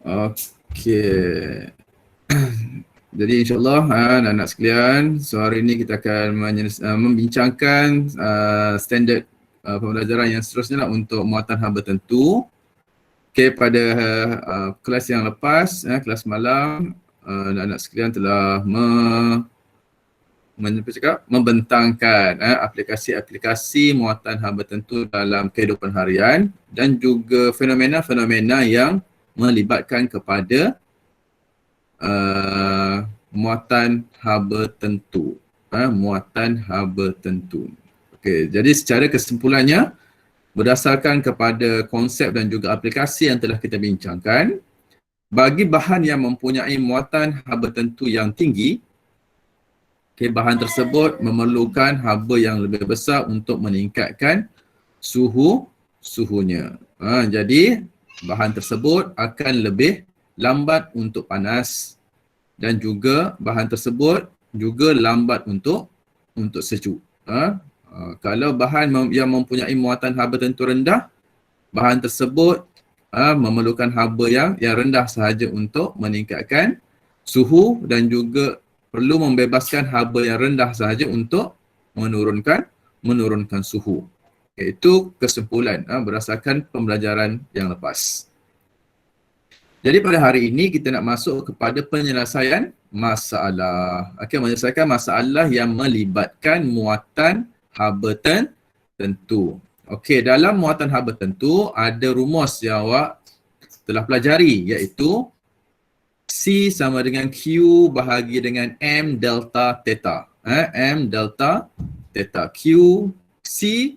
Okey. Jadi insyaAllah anak-anak sekalian, so hari ini kita akan membincangkan standard pembelajaran yang seterusnya lah untuk muatan haba tentu. Okey, pada kelas yang lepas, kelas malam, anak-anak sekalian telah membentangkan aplikasi-aplikasi muatan haba tentu dalam kehidupan harian dan juga fenomena-fenomena yang melibatkan kepada muatan haba tentu. Muatan haba tentu. Okey, jadi secara kesimpulannya, berdasarkan kepada konsep dan juga aplikasi yang telah kita bincangkan, bagi bahan yang mempunyai muatan haba tentu yang tinggi, bahan tersebut memerlukan haba yang lebih besar untuk meningkatkan suhunya. Jadi bahan tersebut akan lebih lambat untuk panas dan juga bahan tersebut juga lambat untuk sejuk. Kalau bahan yang mempunyai muatan haba tentu rendah, bahan tersebut memerlukan haba yang rendah sahaja untuk meningkatkan suhu dan juga perlu membebaskan haba yang rendah sahaja untuk menurunkan suhu. Itu kesimpulan berdasarkan pembelajaran yang lepas. Jadi pada hari ini kita nak masuk kepada penyelesaian masalah. Menyelesaikan masalah yang melibatkan muatan haba tentu. Okey, dalam muatan haba tentu ada rumus yang awak telah pelajari, iaitu C sama dengan Q bahagi dengan M delta theta. M delta theta. Q, C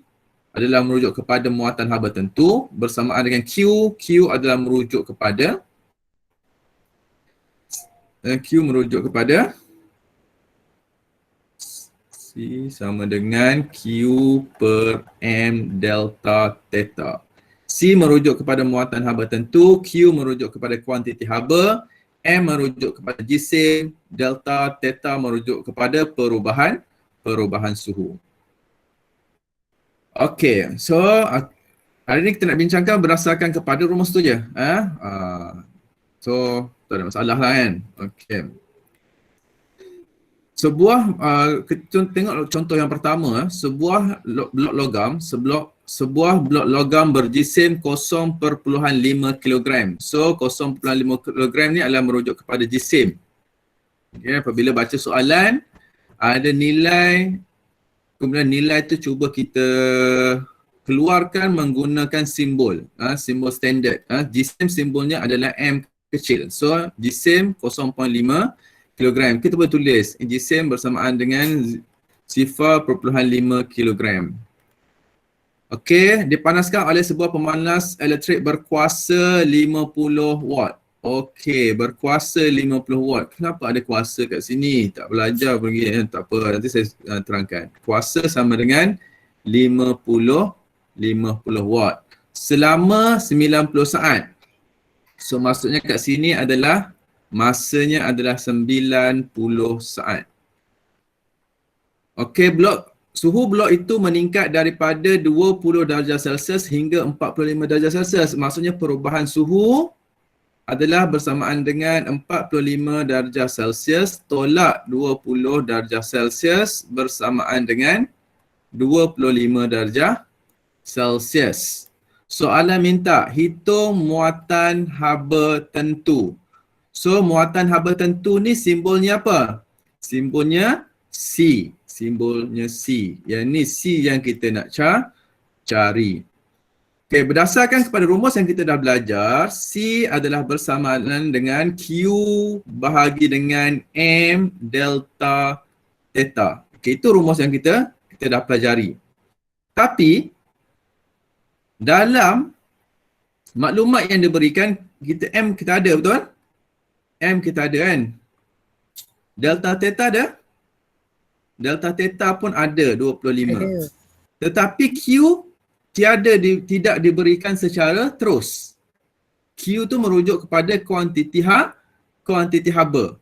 adalah merujuk kepada muatan haba tentu bersamaan dengan Q. Q adalah merujuk kepada C sama dengan Q per M delta theta. C merujuk kepada muatan haba tentu, Q merujuk kepada kuantiti haba, M merujuk kepada jisim, delta theta merujuk kepada perubahan suhu. Okey, so hari ini kita nak bincangkan berdasarkan kepada rumus tu je. So tak ada masalah lah kan. Okey. Tengok contoh yang pertama, sebuah blok logam berjisim 0.5 kg. So 0.5 kg ni adalah merujuk kepada jisim. Okay, apabila baca soalan, ada nilai, kemudian nilai tu cuba kita keluarkan menggunakan simbol, simbol standard. Jisim simbolnya adalah M kecil. So jisim 0.5 kg. Kita boleh tulis jisim bersamaan dengan 0.5 kg. Okey, dipanaskan oleh sebuah pemanas elektrik berkuasa 50 watt. Okey, berkuasa 50 watt. Kenapa ada kuasa kat sini? Tak belajar pergi, tak apa, nanti saya terangkan. Kuasa sama dengan 50 watt selama 90 saat. So maksudnya kat sini adalah masanya adalah 90 saat. Okey, suhu blok itu meningkat daripada 20 darjah Celsius hingga 45 darjah Celsius. Maksudnya perubahan suhu adalah bersamaan dengan 45 darjah Celsius tolak 20 darjah Celsius bersamaan dengan 25 darjah Celsius. Soalan minta hitung muatan haba tentu. So muatan haba tentu ni simbolnya apa? Simbolnya C. Simbolnya C. Yang ni C yang kita nak cari. Okey, berdasarkan kepada rumus yang kita dah belajar, C adalah bersamaan dengan Q bahagi dengan M delta theta. Okey, itu rumus yang kita dah pelajari. Tapi dalam maklumat yang diberikan, M kita ada, betul? M kita ada kan? Delta theta ada? Delta theta pun ada 25. Ada. Tetapi Q tidak diberikan secara terus. Q tu merujuk kepada kuantiti haba.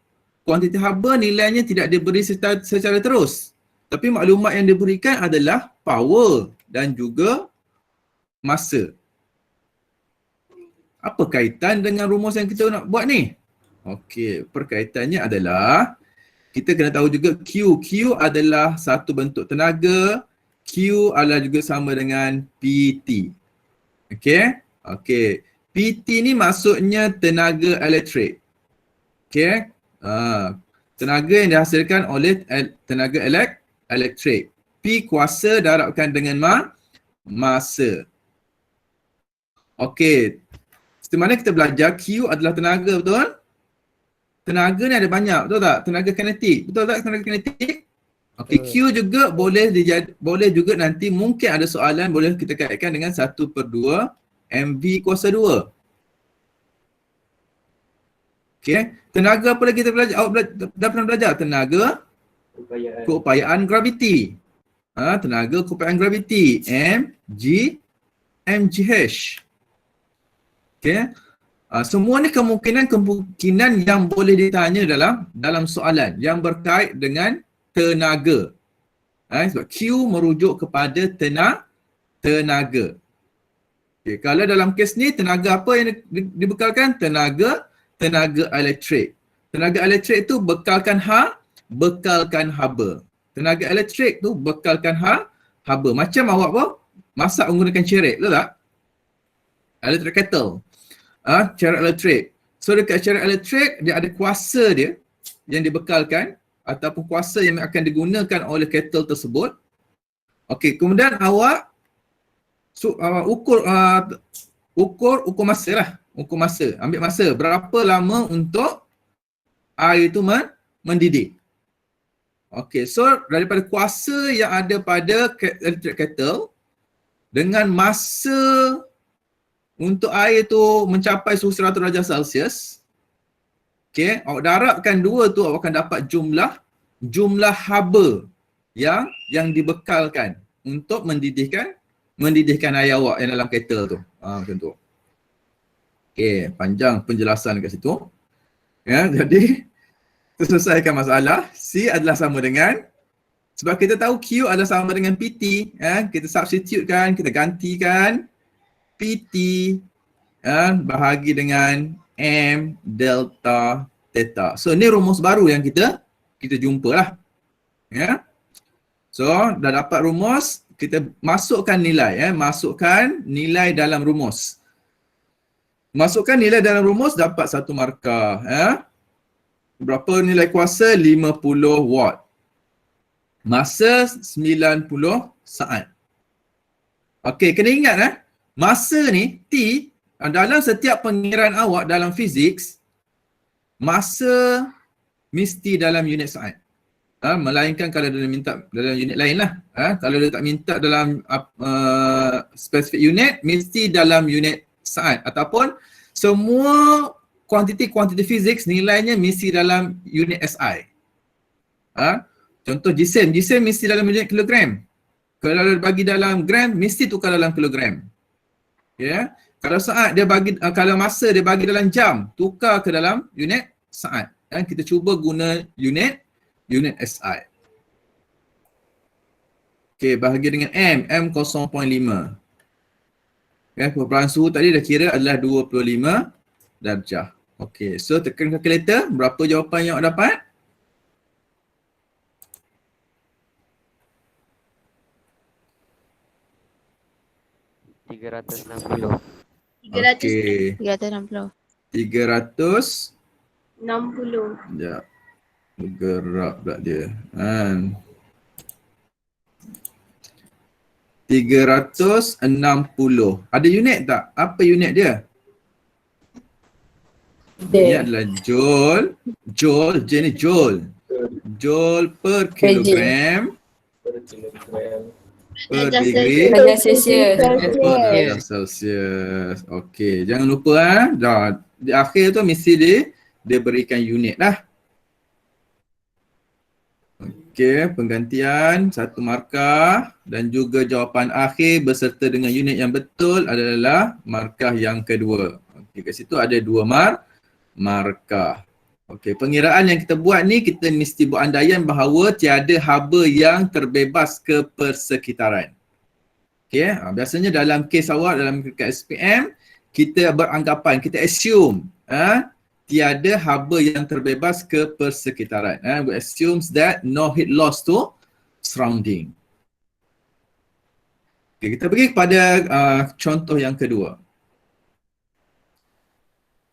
Kuantiti haba nilainya tidak diberi secara terus. Tapi maklumat yang diberikan adalah power dan juga masa. Apa kaitan dengan rumus yang kita nak buat ni? Okey, perkaitannya adalah kita kena tahu juga Q. Q adalah satu bentuk tenaga. Q adalah juga sama dengan PT. Okey? Okey. PT ni maksudnya tenaga elektrik. Okey? Tenaga yang dihasilkan oleh tenaga elektrik. P kuasa darabkan dengan masa. Okey. Seperti mana kita belajar Q adalah tenaga, betul? Tenaga ni ada banyak, betul tak? Tenaga kinetik. Betul tak tenaga kinetik? Okey, Q juga boleh juga nanti mungkin ada soalan boleh kita kaitkan dengan 1/2 mv kuasa 2. Okey, tenaga apa lagi kita belajar? Awak dah pernah belajar tenaga keupayaan graviti. Tenaga keupayaan graviti, mgh. Okey. Semua ni kemungkinan yang boleh ditanya dalam soalan yang berkait dengan tenaga. Sebab Q merujuk kepada tenaga. Okay, kalau dalam kes ni tenaga apa yang dibekalkan? Tenaga elektrik. Tenaga elektrik tu bekalkan haba. Tenaga elektrik tu bekalkan haba. Macam awak apa? Masak menggunakan cerak, betul tak? Electric kettle. Cerak elektrik. So dekat cerak elektrik dia ada kuasa dia yang dibekalkan ataupun kuasa yang akan digunakan oleh kettle tersebut. Okey, kemudian awak ukur masa lah. Ukur masa. Ambil masa. Berapa lama untuk air itu mendidih. Okey, so daripada kuasa yang ada pada electric kettle dengan masa untuk air tu mencapai suhu 100 darjah Celsius. Okey, awak darabkan dua tu, awak akan dapat jumlah haba yang dibekalkan untuk mendidihkan air awak yang dalam kettle tu. Macam tu. Okey, panjang penjelasan kat situ. Ya, jadi kita selesaikan masalah. C adalah sama dengan, sebab kita tahu Q adalah sama dengan PT, kita substitutekan, kita gantikan PT bahagi dengan M delta theta. So ni rumus baru yang kita jumpa lah. Ya. So dah dapat rumus, kita masukkan nilai. Masukkan nilai dalam rumus. Masukkan nilai dalam rumus dapat 1 markah. Berapa nilai kuasa? 50 watt. Masa 90 saat. Okey, kena ingat masa ni T dalam setiap pengiraan awak dalam fizik, masa mesti dalam unit saat. Melainkan kalau dia minta dalam unit lain lah. Kalau dia tak minta dalam specific unit, mesti dalam unit saat. Ataupun semua kuantiti fizik nilainya mesti dalam unit SI. Contoh jisim mesti dalam unit kilogram. Kalau dia bagi dalam gram, mesti tukar dalam kilogram. Ya. Kalau saat dia bagi, kalau masa dia bagi dalam jam, tukar ke dalam unit saat. Kita cuba guna unit SI. Okey, bahagi dengan M 0.5. Perubahan suhu tadi dah kira adalah 25 darjah. Okey, so tekan kalkulator, berapa jawapan yang awak dapat? $360. Okey. 360. 360. 60. Sekejap. Bergerak pula dia. 360. Ada unit tak? Apa unit dia? Ini adalah joule. Joule, J ni joule. Joule per kilogram per degree Darjah Celsius. darjah Celsius. Okey, jangan lupa dah di akhir tu mesti dia berikan unit lah. Okey, penggantian 1 markah dan juga jawapan akhir beserta dengan unit yang betul adalah markah yang kedua. Okey, kat situ ada 2 markah. Okey, pengiraan yang kita buat ni kita mesti buat andaian bahawa tiada haba yang terbebas ke persekitaran. Okey, biasanya dalam kes awak dalam SPM kita beranggapan, kita assume tiada haba yang terbebas ke persekitaran. We assumes that no heat loss to surrounding. Okay, kita pergi kepada contoh yang kedua.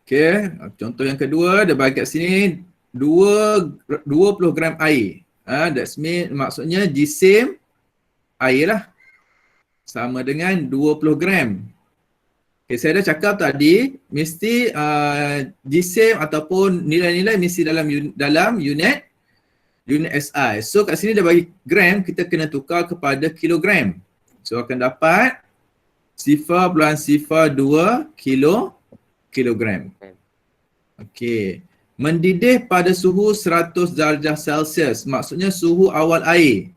Okay, contoh yang kedua dia bagi kat sini 20 gram air. That's mean maksudnya jisim air lah sama dengan 20 gram. Okay, saya dah cakap tadi mesti jisim ataupun nilai-nilai mesti dalam unit SI. So kat sini dia bagi gram, kita kena tukar kepada kilogram. So akan dapat 0.02 kilogram. Okey. Mendidih pada suhu 100 darjah Celsius. Maksudnya suhu awal air.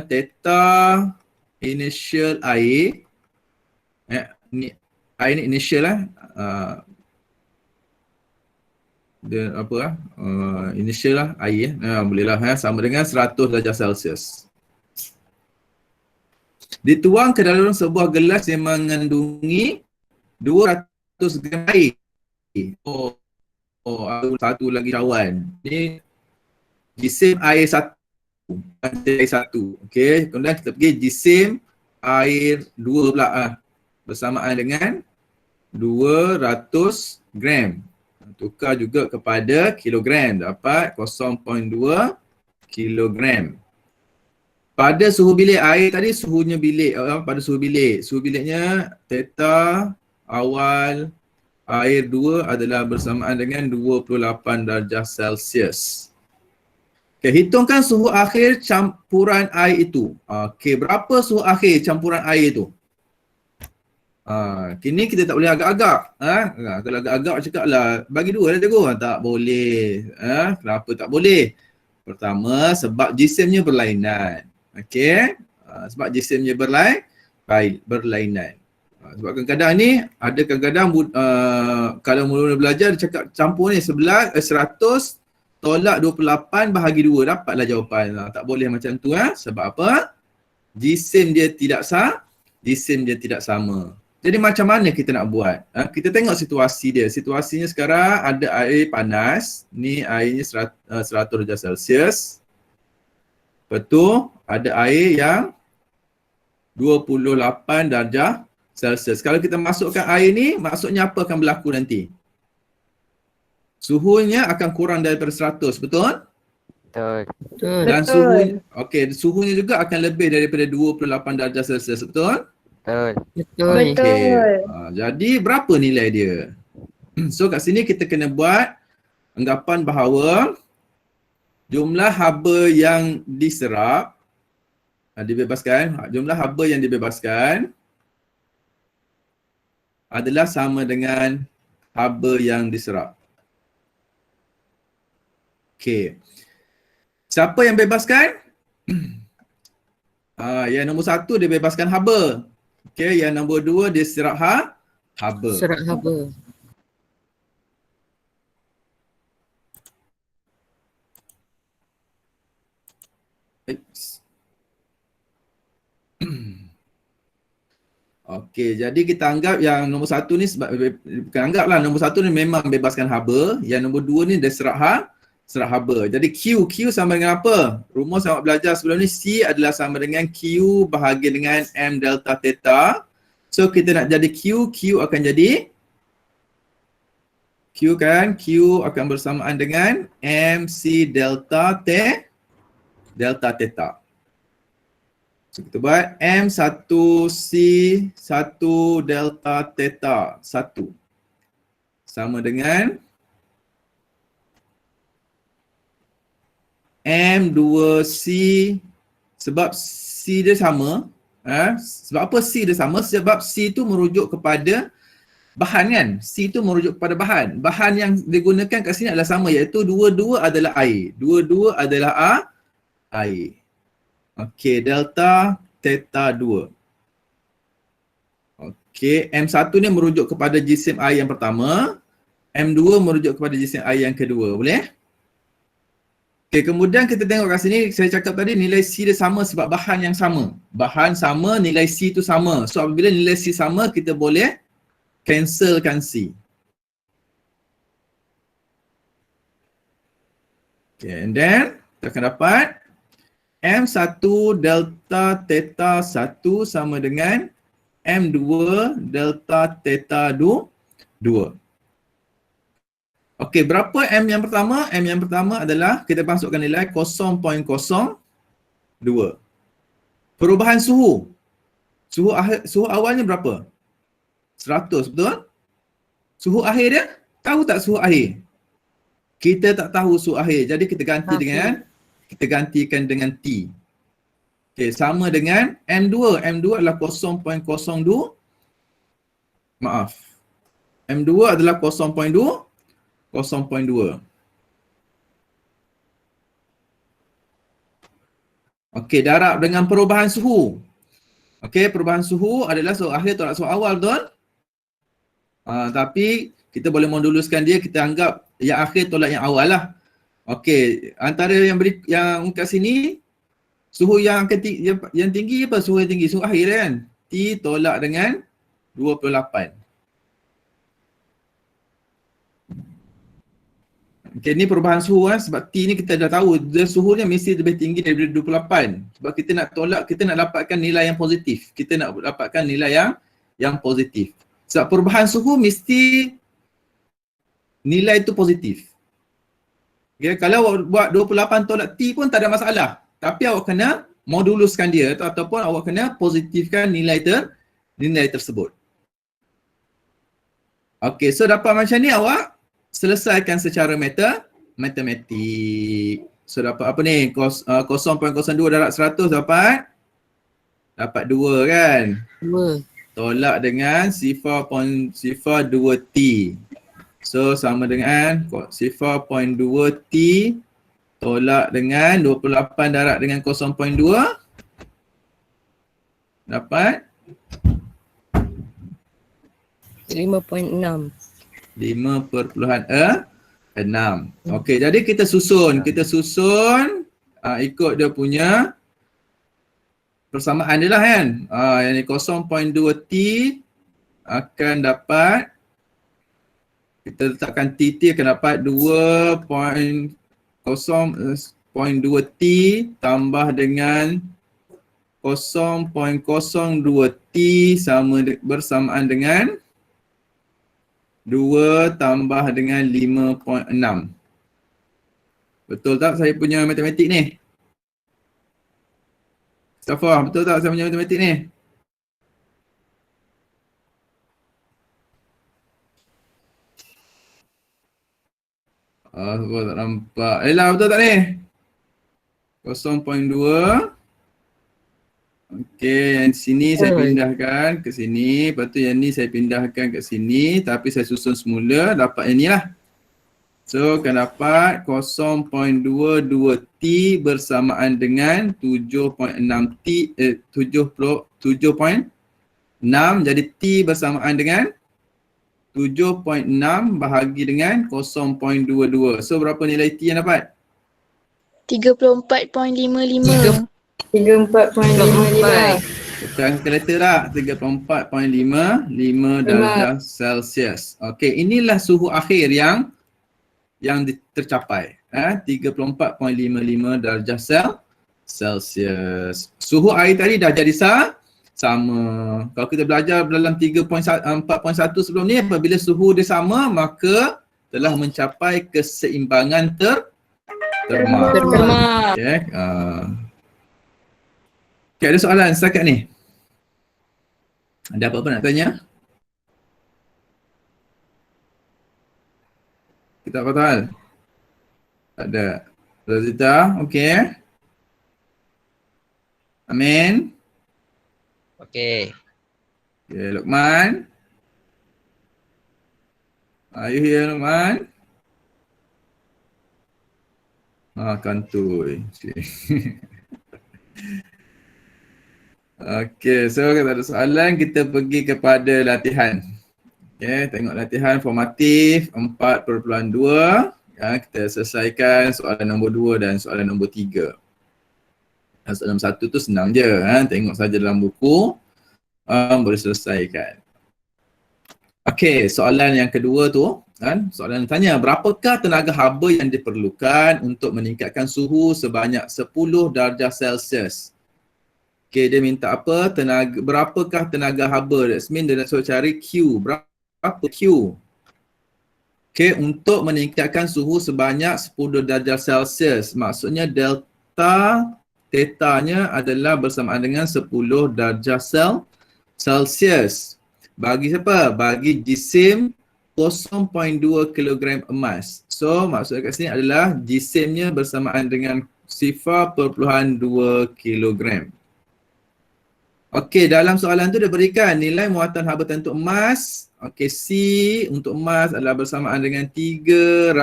Theta initial air. Air ni initial lah. Dia apa lah? Initial lah air. Boleh lah. Sama dengan 100 darjah Celsius. Dituang ke dalam sebuah gelas yang mengandungi 200 gram air. Satu lagi cawan. Ni jisim air satu. Okey, kemudian kita pergi jisim air 2 pula bersamaan dengan 200 gram. Tukar juga kepada kilogram, dapat 0.2 kilogram. Pada suhu bilik air tadi, suhunya bilik, pada suhu bilik. Suhu biliknya theta awal air 2 adalah bersamaan dengan 28 darjah Celsius. Okay, hitungkan suhu akhir campuran air itu. Okay, berapa suhu akhir campuran air itu? Kini kita tak boleh agak-agak. Kalau agak-agak cakap lah, bagi 2 lah cikgu. Tak boleh. Kenapa tak boleh? Pertama, sebab jisimnya berlainan. Okey, sebab jisimnya berlainan. Sebab kadang-kadang ni, ada kadang-kadang kalau mula-mula belajar dia cakap campur ni 100 tolak 28 bahagi 2, dapatlah jawapan. Tak boleh macam tu sebab apa? Jisim dia tidak sama. Jadi macam mana kita nak buat? Kita tengok situasi dia. Situasinya sekarang ada air panas, ni airnya 100 darjah Celsius. Lepas tu ada air yang 28 darjah Celsius. Kalau kita masukkan air ni, maksudnya apa akan berlaku nanti? Suhunya akan kurang daripada 100, betul? Betul. Dan suhunya juga akan lebih daripada 28 darjah Celsius, betul? Betul. Okay. Jadi berapa nilai dia? So kat sini kita kena buat anggapan bahawa jumlah haba yang diserap jumlah haba yang dibebaskan adalah sama dengan haba yang diserap. Okey. Siapa yang bebaskan? Yang nombor 1 dia bebaskan haba. Okey, yang nombor 2 dia serap haba. Serap haba. Okey, jadi kita anggap yang nombor 1 ni bukan anggap lah, nombor 1 ni memang bebaskan haba, yang nombor 2 ni dia serap haba. Jadi Q sama dengan apa? Rumus awak belajar sebelum ni, C adalah sama dengan Q bahagi dengan M delta theta. So kita nak jadi Q akan jadi Q akan bersamaan dengan MC delta theta. So kita buat M1C 1 delta theta 1 sama dengan M2C, sebab C dia sama. Sebab apa C dia sama? Sebab C tu merujuk kepada bahan kan? C tu merujuk kepada bahan. Bahan yang digunakan kat sini adalah sama, iaitu dua-dua adalah air. Dua-dua adalah air. Okey, delta theta 2. Okey, M1 ni merujuk kepada jisim air yang pertama. M2 merujuk kepada jisim air yang kedua. Boleh? Okay, kemudian kita tengok kat sini, saya cakap tadi nilai C dia sama sebab bahan yang sama. Bahan sama, nilai C tu sama. So apabila nilai C sama, kita boleh cancelkan C. Okay, and then kita akan dapat M1 delta theta 1 sama dengan M2 delta theta 2. Okey, berapa M yang pertama? M yang pertama adalah kita masukkan nilai 0.02. Perubahan suhu. Suhu awalnya berapa? 100, betul? Suhu akhir dia? Tahu tak suhu akhir? Kita tak tahu suhu akhir. Jadi kita gantikan dengan T. Okey, sama dengan M2. M2 adalah 0.02. Maaf. M2 adalah 0.2. Okey, darab dengan perubahan suhu. Okey, perubahan suhu adalah suhu akhir tolak suhu awal, betul? Tapi kita boleh moduluskan dia, kita anggap yang akhir tolak yang awal lah. Okey, antara yang kat sini, suhu yang tinggi apa? Suhu yang tinggi, suhu akhir kan? T tolak dengan 28. Okay, ni perubahan suhu sebab T ni kita dah tahu dia suhunya mesti lebih tinggi daripada 28. Sebab kita nak tolak, kita nak dapatkan nilai yang positif. Kita nak dapatkan nilai yang positif. Sebab perubahan suhu mesti nilai itu positif. Okay, kalau awak buat 28 tolak T pun tak ada masalah. Tapi awak kena moduluskan dia ataupun awak kena positifkan nilai tersebut. Okay, so dapat macam ni awak selesaikan secara matematik. So dapat apa ni? 0.02 darab 100 dapat 2 kan? 2. Tolak dengan 0.02T. So sama dengan 0.2T tolak dengan 28 darab dengan 0.2 dapat 5.6. 5.6. Okey, jadi kita susun ikut dia punya persamaan dia lah kan. Yang ni 0.2T akan dapat, kita letakkan TT akan dapat 2.02T tambah dengan 0.02T bersamaan dengan 2 tambah dengan 5.6. Betul tak saya punya matematik ni? Mustafa, betul tak saya punya matematik ni? Sebab tak nampak. Betul tak ni? 0.2. Okey, yang sini saya pindahkan ke sini. Lepas tu yang ni saya pindahkan ke sini. Tapi saya susun semula, dapat yang ni lah. So, akan dapat 0.22T bersamaan dengan 7.6T, 7.6. Jadi T bersamaan dengan 7.6 bahagi dengan 0.22. So, berapa nilai T yang dapat? 34.55. 34.55. Tekan kalkulator tak? 34.55 darjah Celsius. Okey, inilah suhu akhir yang tercapai. 34.55 darjah Celsius. Suhu air tadi dah jadi sama. Kalau kita belajar dalam 4.1 sebelum ni, apabila suhu dia sama, maka telah mencapai keseimbangan terma. Okay. Okay, ada soalan setakat ni? Ada apa-apa nak tanya? Kita apa hal? Ada. Rozita, okey. Amin. Okey. Okay, Luqman. Are you here, Luqman? Kantoi. Okey, so kalau ada soalan kita pergi kepada latihan. Okey, tengok latihan formatif 4.2. Kita selesaikan soalan nombor 2 dan soalan nombor 3. Soalan nombor 1 tu senang je, tengok saja dalam buku, boleh selesaikan. Okey, soalan yang kedua tu kan, soalan tanya berapakah tenaga haba yang diperlukan untuk meningkatkan suhu sebanyak 10 darjah Celsius? Okey, dia minta apa? Berapakah tenaga haba? That means dia nak suruh cari Q. Berapa Q? Okey, untuk meningkatkan suhu sebanyak 10 darjah Celsius. Maksudnya delta tetanya adalah bersamaan dengan 10 darjah Celsius. Bagi siapa? Bagi jisim 0.2 kilogram emas. So maksud kat sini adalah jisimnya bersamaan dengan 0.2 kilogram. Okey, dalam soalan tu dia berikan nilai muatan haba untuk emas. Okey, C untuk emas adalah bersamaan dengan 300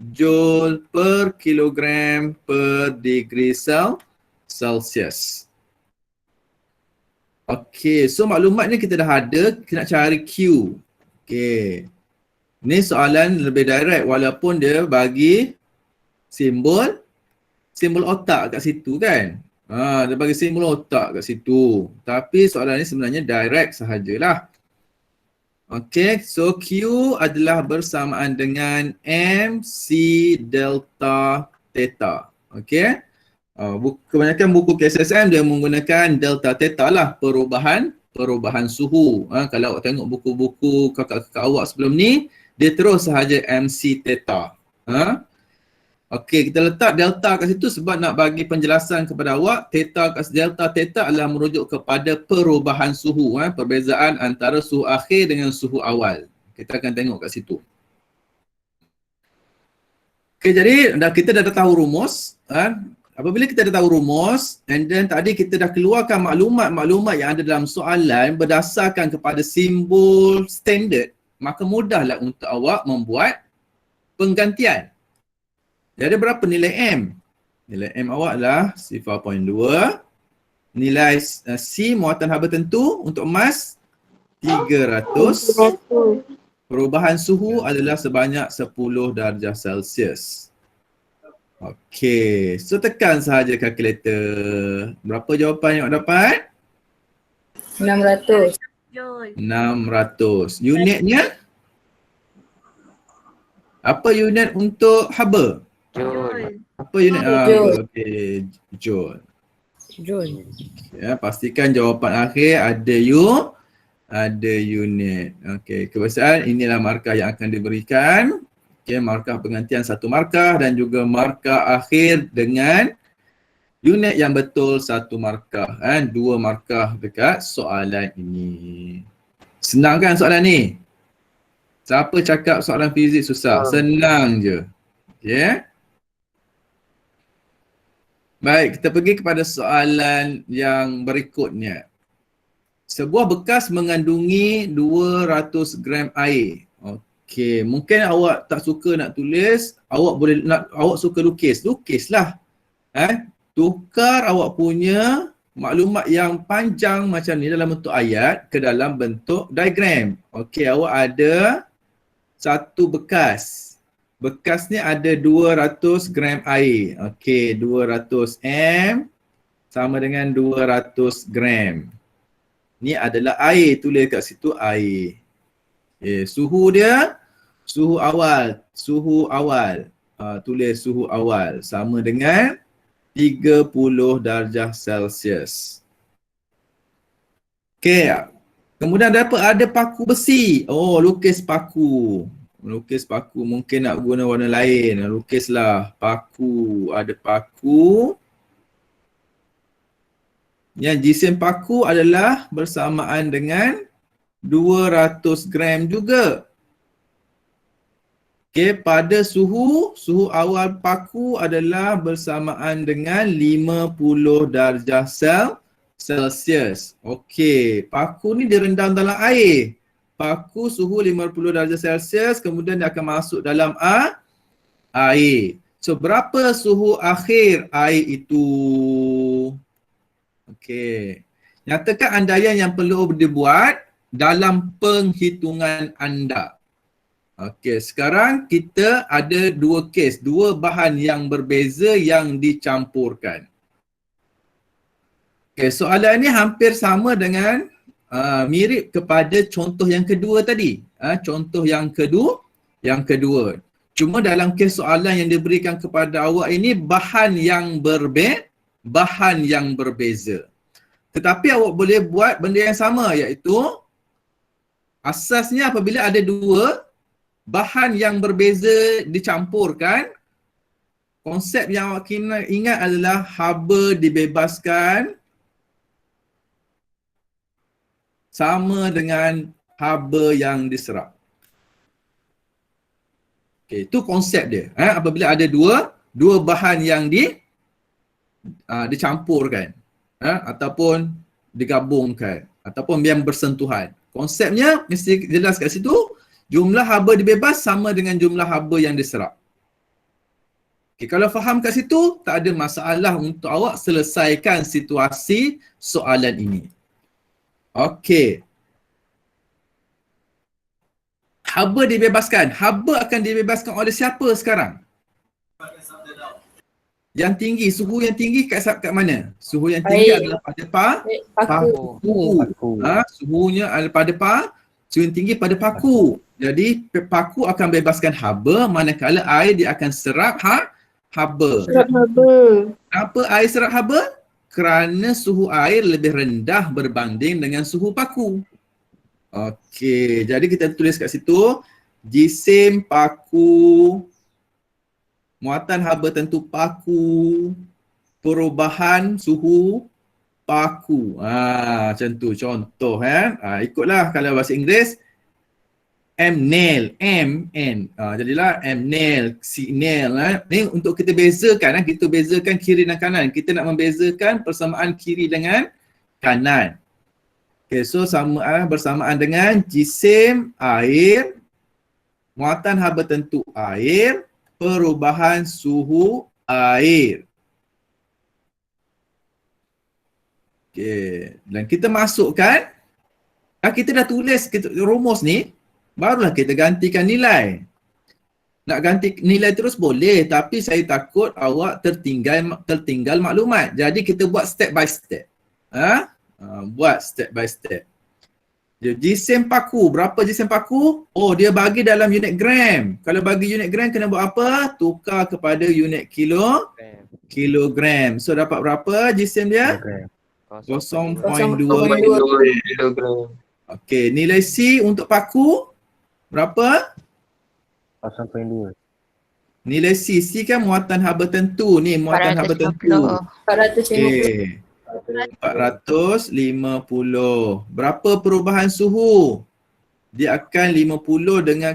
joule per kilogram per degree Celsius. Okey, so maklumat ni kita dah ada, kita nak cari Q. Okey. Ni soalan lebih direct walaupun dia bagi simbol otak kat situ kan. Dia bagi simbol otak kat situ. Tapi soalan ni sebenarnya direct sahajalah. Okey, so Q adalah bersamaan dengan MC delta theta. Okey. Kebanyakan buku KSSM dia menggunakan delta theta lah, perubahan suhu. Kalau awak tengok buku-buku kakak-kakak awak sebelum ni, dia terus sahaja MC theta. Okey, kita letak delta kat situ sebab nak bagi penjelasan kepada awak, delta theta adalah merujuk kepada perubahan suhu, perbezaan antara suhu akhir dengan suhu awal. Kita akan tengok kat situ. Okey, jadi kita dah tahu rumus. Apabila kita dah tahu rumus, and then tadi kita dah keluarkan maklumat-maklumat yang ada dalam soalan berdasarkan kepada simbol standard, maka mudahlah untuk awak membuat penggantian. Jadi berapa nilai M? Nilai M awak adalah 0.2. Nilai C muatan haba tentu untuk emas 300. Perubahan suhu adalah sebanyak 10 darjah Celsius. Okey, so tekan sahaja kalkulator. Berapa jawapan yang awak dapat? 600. 600. Unitnya? Apa unit untuk haba? Joule. Apa unit? Joule. Okey, joule. Joule. Ya, pastikan jawapan akhir ada unit. Okey, kebiasaan inilah markah yang akan diberikan. Okey, markah penggantian 1 markah dan juga markah akhir dengan unit yang betul 1 markah. 2 markah dekat soalan ini. Senang kan soalan ni? Siapa cakap soalan fizik susah? Senang je. Okey. Baik, kita pergi kepada soalan yang berikutnya. Sebuah bekas mengandungi 200 gram air. Okey, mungkin awak tak suka nak tulis, awak suka lukis. Lukislah. Tukar awak punya maklumat yang panjang macam ni dalam bentuk ayat ke dalam bentuk diagram. Okey, awak ada satu bekas. Bekas ni ada 200 gram air. Okey, 200 M sama dengan 200 gram. Ni adalah air, tulis kat situ air. Okay, suhu dia, suhu awal. Tulis suhu awal sama dengan 30 darjah Celsius. Okey, kemudian ada paku besi. Oh, lukis paku. Lukis paku, mungkin nak guna warna lain. Lukislah paku, ada paku. Yang jisim paku adalah bersamaan dengan 200 gram juga. Okey, pada suhu awal paku adalah bersamaan dengan 50 darjah Celsius. Okey, paku ni direndam dalam air. Paku suhu 50 darjah Celsius, kemudian dia akan masuk dalam air. So, berapa suhu akhir air itu? Okey. Nyatakan andaian yang perlu dibuat dalam penghitungan anda. Okey, sekarang kita ada dua kes, dua bahan yang berbeza yang dicampurkan. Okey, soalan ini hampir sama dengan mirip kepada contoh yang kedua tadi. Contoh yang kedua. Cuma dalam kes soalan yang diberikan kepada awak ini bahan yang berbeza. Tetapi awak boleh buat benda yang sama, iaitu asasnya apabila ada dua bahan yang berbeza dicampurkan, konsep yang awak kena ingat adalah haba dibebaskan sama dengan haba yang diserap. Okay, itu konsep dia. Apabila ada dua bahan yang dicampurkan, ataupun digabungkan, ataupun yang bersentuhan. Konsepnya mesti jelas kat situ, jumlah haba dibebas sama dengan jumlah haba yang diserap. Okay, kalau faham kat situ, tak ada masalah untuk awak selesaikan situasi soalan ini. Okey. Haba dibebaskan. Haba akan dibebaskan oleh siapa sekarang? Yang tinggi, suhu yang tinggi kat mana? Suhu yang tinggi adalah pada paku. Suhunya adalah pada suhu yang tinggi pada paku. Jadi paku akan bebaskan haba, manakala air dia akan serap haba. Kenapa air serap haba? Kerana suhu air lebih rendah berbanding dengan suhu paku. Okey, jadi kita tulis kat situ, jisim paku, muatan haba tentu paku, perubahan suhu paku. Macam tu contoh ikutlah kalau bahasa Inggeris MN. Jadilah MN, signal. Ni untuk kita bezakan, kita bezakan kiri dan kanan. Kita nak membezakan persamaan kiri dengan kanan. Okay, so bersamaan dengan jisim air, muatan haba tentu air, perubahan suhu air. Okay, dan kita masukkan, kita dah tulis rumus ni, barulah kita gantikan nilai. Nak ganti nilai terus boleh, tapi saya takut awak tertinggal maklumat. Jadi kita buat step by step. Buat step by step. Jisim paku, berapa jisim paku? Oh, dia bagi dalam unit gram. Kalau bagi unit gram kena buat apa? Tukar kepada unit kilogram. So dapat berapa jisim dia? 0.2 kilogram. Okey, nilai C untuk paku berapa? 0.2. Nilai C kan muatan haba tentu ni, muatan haba tentu. 450. Okey. 450. Berapa perubahan suhu? Dia akan 50 dengan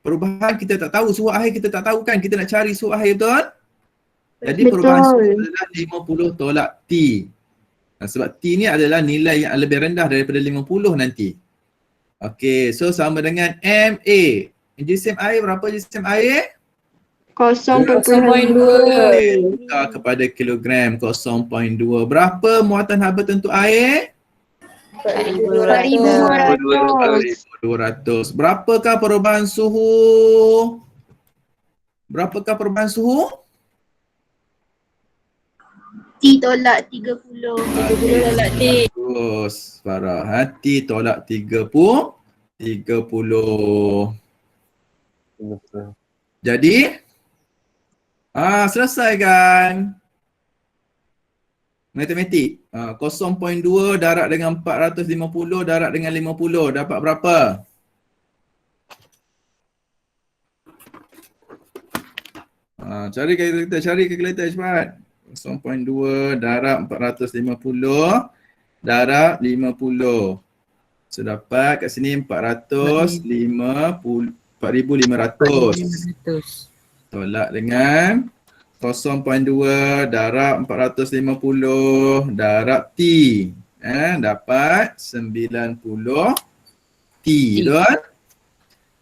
perubahan kita tak tahu, suhu air kita tak tahu kan, kita nak cari suhu air betul? Jadi perubahan suhu adalah 50 tolak T. Sebab T ni adalah nilai yang lebih rendah daripada 50 nanti. Okey, so sama dengan MA. Jisim air berapa jisim air? 0.2. Tukar kepada kilogram 0.2. Berapa muatan haba tentu air? 4,200. Berapakah perubahan suhu? T tolak 30. Terus Farah, T tolak 30. Jadi selesai kan? Matematik. 0.2 darab dengan 450 darab dengan 50 dapat berapa? Cari kalkulator cepat. 0.2 darab 450 darab 50. So dapat kat sini 450 4,500 tolak dengan 0.2 darab 450 darab T. Dapat 90 T. Betul?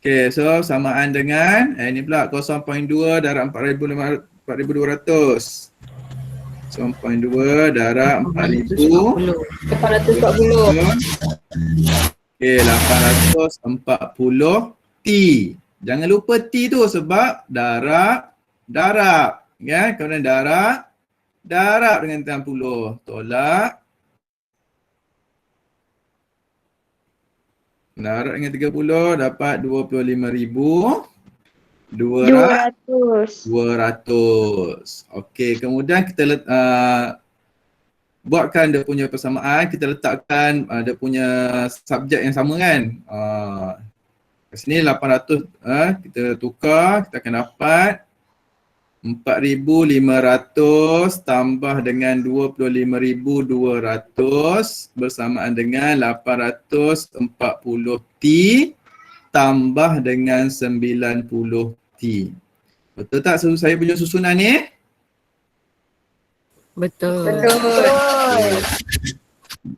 Okay, so samaan dengan ini pula 0.2 darab 4,200. 0.2 darab 4,000. 840. Okay, 840 T. Jangan lupa T tu sebab darab. Ya, kemudian darab dengan 60. Tolak Darab dengan 30 dapat 25,200. 200. Okey, kemudian kita buatkan dia punya persamaan, kita letakkan dia punya subjek yang sama kan. Kat sini 800 kita tukar, kita akan dapat 4,500 tambah dengan 25,200 bersamaan dengan 840T tambah dengan 90T. Betul tak saya punya susunan ni? Betul.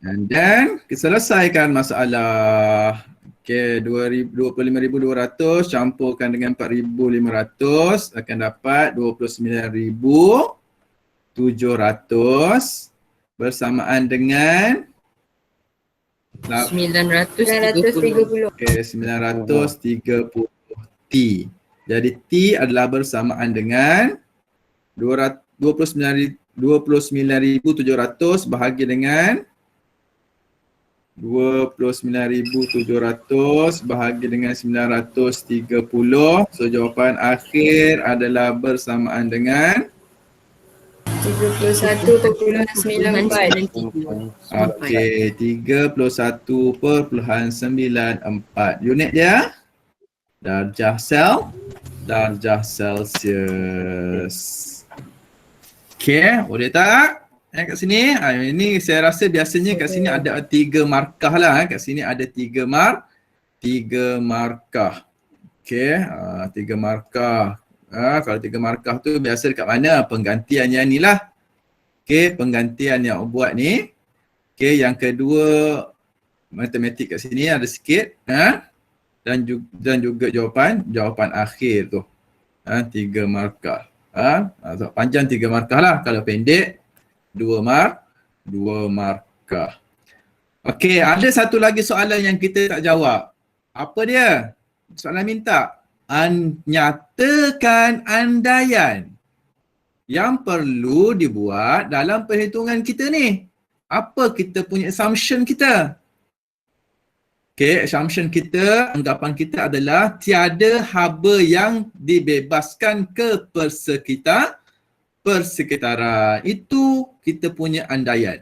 And then kita selesaikan masalah. Okey, 25,200 campurkan dengan 4,500 akan dapat 29,700 bersamaan dengan 930. okey, 930T. Jadi T adalah bersamaan dengan 29,700 bahagi dengan 29,700 bahagi dengan 930. So jawapan akhir adalah bersamaan dengan 31.94. okey, 31.94. Unit dia darjah Celsius. Okey, boleh tak? Kat sini, ini saya rasa biasanya kat sini ada 3 markah lah. Kat sini ada 3 markah. Okey, 3 markah. Kalau 3 markah tu biasa dekat mana? Penggantian yang ni lah. Okey, penggantian yang buat ni. Okey, yang kedua matematik kat sini ada sikit. Dan juga jawapan akhir tu. 3 markah. Panjang 3 markah lah. Kalau pendek 2 markah. Okey, ada satu lagi soalan yang kita tak jawab. Apa dia? Soalan minta nyatakan andaian yang perlu dibuat dalam perhitungan kita ni. Apa kita punya assumption kita? Okey, assumption kita, anggapan kita adalah tiada haba yang dibebaskan ke persekitaran. Itu kita punya andaian.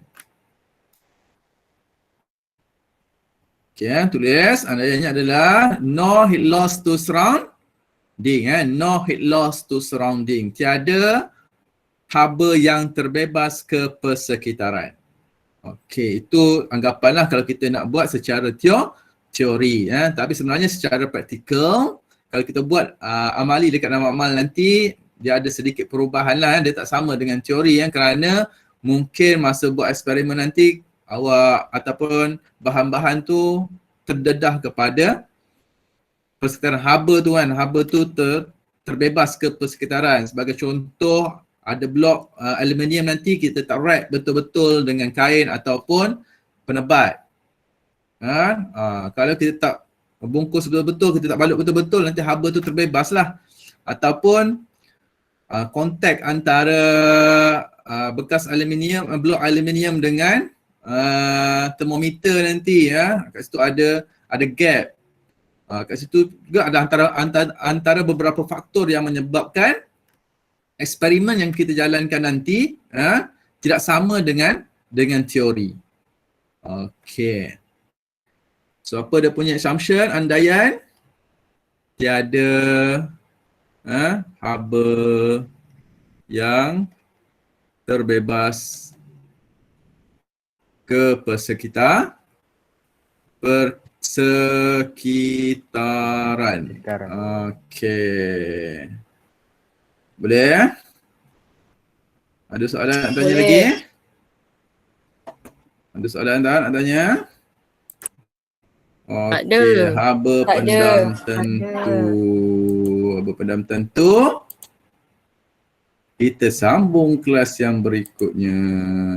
Okey, tulis andaiannya adalah no heat loss to surrounding. No heat loss to surrounding. Tiada haba yang terbebas ke persekitaran. Okey, itu anggapanlah kalau kita nak buat secara teori. Tapi sebenarnya secara praktikal, kalau kita buat amali dekat dalam amal nanti, dia ada sedikit perubahan lah. Dia tak sama dengan teori kerana mungkin masa buat eksperimen nanti awak ataupun bahan-bahan tu terdedah kepada persekitaran haba tu kan. Haba tu terbebas ke persekitaran. Sebagai contoh, ada blok aluminium nanti kita tak wrap betul-betul dengan kain ataupun penebat. Kalau kita tak bungkus betul-betul, kita tak balut betul-betul, nanti haba tu terbebas lah. Ataupun kontak antara bekas aluminium, blok aluminium dengan termometer nanti kat situ ada gap. Kat situ juga ada antara beberapa faktor yang menyebabkan eksperimen yang kita jalankan nanti tidak sama dengan teori. Okey. So apa dia punya assumption, andaian tiada haba yang terbebas ke persekitaran. Okey. Boleh? Ada soalan nak tanya lagi? Ada soalan nak tanya? Okey, haba pendam tentu. Haba pendam tentu. Kita sambung kelas yang berikutnya.